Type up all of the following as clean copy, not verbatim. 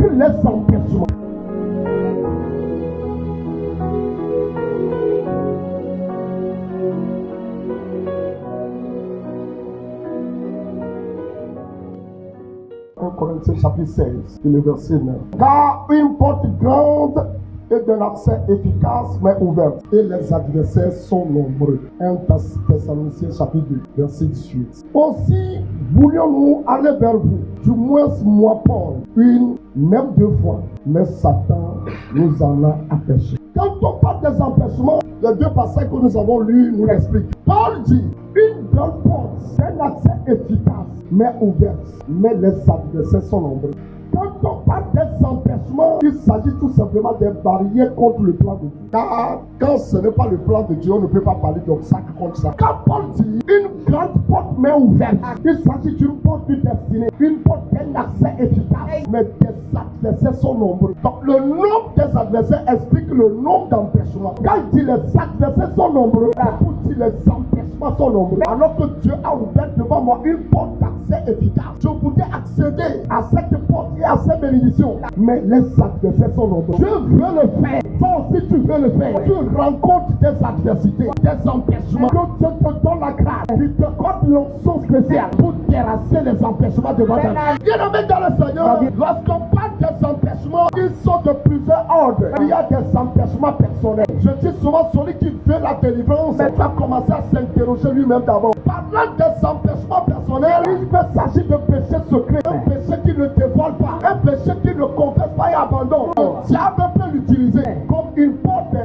malgré les empêchements. Corinthiens chapitre 16, et le verset 9. Car une porte grande et d'un accès efficace mais ouverte, et les adversaires sont nombreux. 1 Thessaloniciens chapitre 2, verset 18. Aussi voulions-nous aller vers vous, du moins moi Paul, même 2 fois, mais Satan nous en a empêchés. Quand on parle des empêchements, les 2 passages que nous avons lus nous l'expliquent. Paul dit, une grande porte, un accès efficace mais ouverte, mais les adversaires sont nombreux. Quand on parle des empêchements, il s'agit tout simplement des barrières contre le plan de Dieu. Car quand ce n'est pas le plan de Dieu, on ne peut pas parler d'obstacle contre ça. Quand Paul dit une grande porte mais ouverte, il s'agit d'une porte du destinée, une porte d'un accès efficace, mais des adversaires sont nombreux. Donc le nombre des adversaires explique le nombre d'empêchements. Quand il dit les adversaires sont nombreux, c'est pour dire les empêchements sont nombreux. Alors que Dieu a ouvert devant moi une porte d'accès efficace. Je voulais accéder à cette porte et à ces bénédictions, mais les adversaires sont nombreux. Je veux le faire. Toi aussi tu veux le faire. Tu rencontres des adversités, des empêchements. Que Dieu te donne la grâce. Il te donne l'onction spéciale pour terrasser les empêchements devant ta vie. Bien-aimé dans le Seigneur, lorsqu'on parle des empêchements, ils sont de plusieurs ordres. Il y a des empêchements personnels. Je dis souvent, celui qui veut la délivrance, il va commencer à s'interroger lui-même d'abord. Parlant des empêchements personnels, il peut s'agir de péché secret, un péché qui ne dévoile pas, un péché qui ne confesse pas et abandonne. Le diable peut l'utiliser comme une porte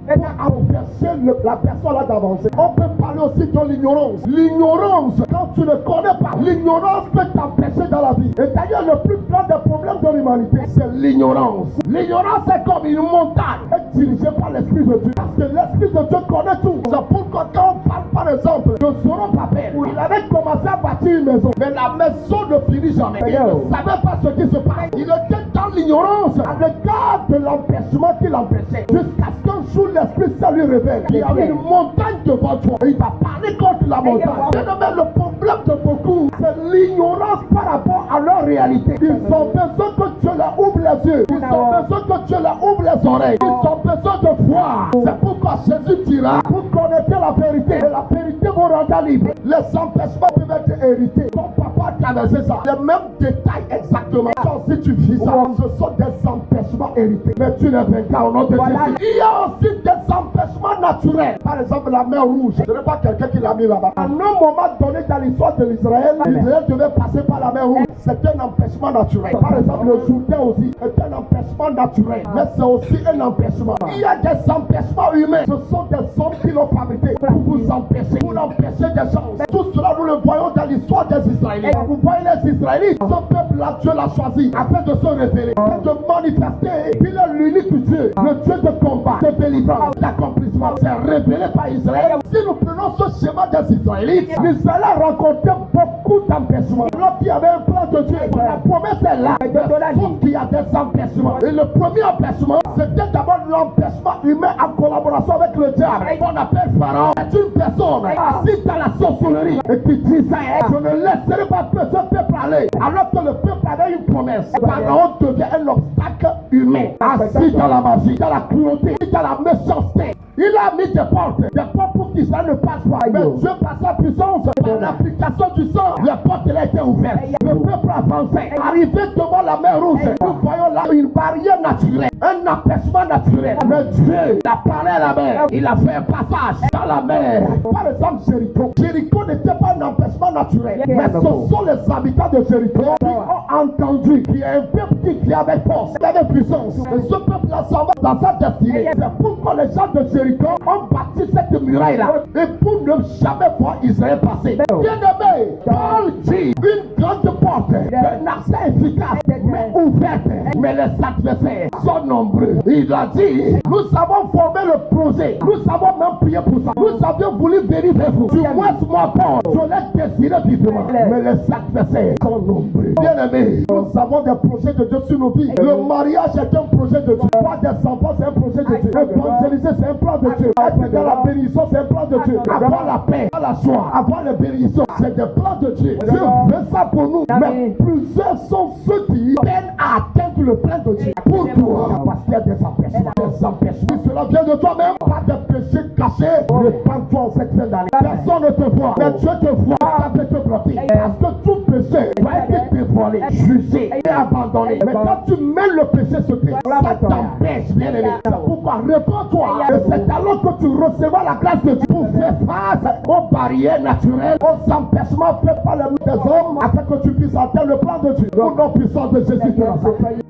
pour empêcher la personne là d'avancer. On peut parler aussi de l'ignorance. L'ignorance, quand tu ne connais pas, l'ignorance peut t'empêcher dans la vie. Et d'ailleurs, le plus grand des problèmes de l'humanité, c'est l'ignorance. L'ignorance est comme une montagne, est dirigée par l'Esprit de Dieu. Parce que l'Esprit de Dieu connaît tout. C'est pourquoi quand on parle par exemple de Zorobabel, où il avait commencé à bâtir une maison, mais la maison ne finit jamais. Il ne savait pas ce qui se passe. Il était dans l'ignorance à l'égard de l'empêchement qui l'empêchait. Jusqu'à ce qu'un jour l'Esprit ça lui révèle. Il y avait une montagne devant toi. Et il va parler contre la montagne. Mais le problème de beaucoup, c'est l'ignorance par rapport à leur réalité. Ils ont besoin que Dieu leur ouvre les yeux. Ils ont besoin que Dieu leur ouvre les oreilles. Ils ont besoin de voir. C'est pourquoi Jésus dira, vous connaissez la vérité. Et la vérité vous rendra libre. Les empêchements peuvent être hérités. Ton papa a traversé ça. Les mêmes détails exactement. Quand si tu vis ça, ce sont des empêchements hérités. Mais tu ne vaincras au nom de Jésus. Il y a aussi des empêchements naturels. Par exemple, la mer rouge. Ce n'est pas quelqu'un qui l'a mis là-bas. À un moment donné dans l'histoire de l'Israël, l'Israël devait passer par la mer rouge. C'est un empêchement naturel. Par exemple, le Jourdain aussi est un empêchement naturel. Mais c'est aussi un empêchement. Il y a des empêchements humains. Ce sont des hommes qui l'ont fabriqué pour vous empêcher, pour empêcher des choses. Tout cela, nous le voyons dans l'histoire des Israélites. Vous voyez les Israélites, ce peuple-là, Dieu l'a choisi afin de se révéler, de manifester qu'il est l'unique Dieu, le Dieu de combat, de délivrance, d'accomplissement. C'est révélé par Israël. Si nous prenons ce schéma des Israélites, l'Israël a rencontré beaucoup d'empêchements. Lorsqu'il y avait un plan de Dieu, la promesse est là. Sauf qu'il y a des empêchements. Et le premier empêchement, c'était d'abord l'empêchement humain en collaboration avec le diable. On appelle Pharaon. C'est une personne assise dans la sorcellerie et qui disait, je ne laisserai pas ce peuple aller. Alors que le peuple avait une promesse. Pharaon devient un obstacle humain, assis dans la magie, dans la cruauté, dans la méchanceté. Il a mis des portes pour qu'Israël ne passe pas. Mais Dieu par sa puissance, par l'application du sang, les portes étaient ouvertes. Le peuple avançait. Arrivé devant la mer rouge, nous voyons là une barrière naturelle, un empêchement naturel. Mais Dieu a parlé à la mer. Il a fait un passage dans la mer. Par exemple, Jéricho. Jéricho n'était pas un empêchement naturel. Mais ce sont les habitants de Jéricho qui ont entendu qu'il y a un peuple qui avait force, qui avait puissance. Et ce peuple-là s'en va dans sa destinée. C'est pourquoi les gens de Jéricho ont bâti cette muraille-là. Et pour ne jamais voir Israël passer. Bien-aimé, Paul dit une grande porte, un accès efficace, mais ouverte. Mais les adversaires sont nombreux. Il a dit, nous avons formé le projet. Nous avons même prié pour ça. Nous avions voulu venir vers vous. Du moins, moi, Paul, je l'ai désiré vivement. Mais les adversaires sont nombreux. Bien-aimé, nous avons des projets de Dieu sur nos vies. Le mariage est un projet de Dieu. Avoir des enfants, c'est un projet de Dieu. Évangéliser, c'est un plan de Dieu. Être dans la bénédiction, c'est un plan de Dieu. Avoir la paix, avoir la joie, avoir les bénédictions, c'est des plans de Dieu. Dieu veut ça pour nous. Mais plusieurs sont ceux qui peinent à atteindre sur le plan de Dieu pour toi. Parce qu'il y a des empêchements. Des empêchements. Si cela vient de toi-même, pas de péché caché. Répands-toi en cette fin d'année. Personne ne te voit, mais Dieu te voit. Ça peut te bloquer. Parce que tout péché doit être dévoilé, jugé et abandonné. Mais quand tu mets le péché sur pied, ça t'empêche, bien aimé. C'est pourquoi répands-toi. Et c'est alors que tu recevras la grâce de Dieu pour faire face aux barrières naturelles, aux empêchements faits par les hommes, afin que tu puisses atteindre le plan de Dieu. Au nom puissant de Jésus de Nazareth.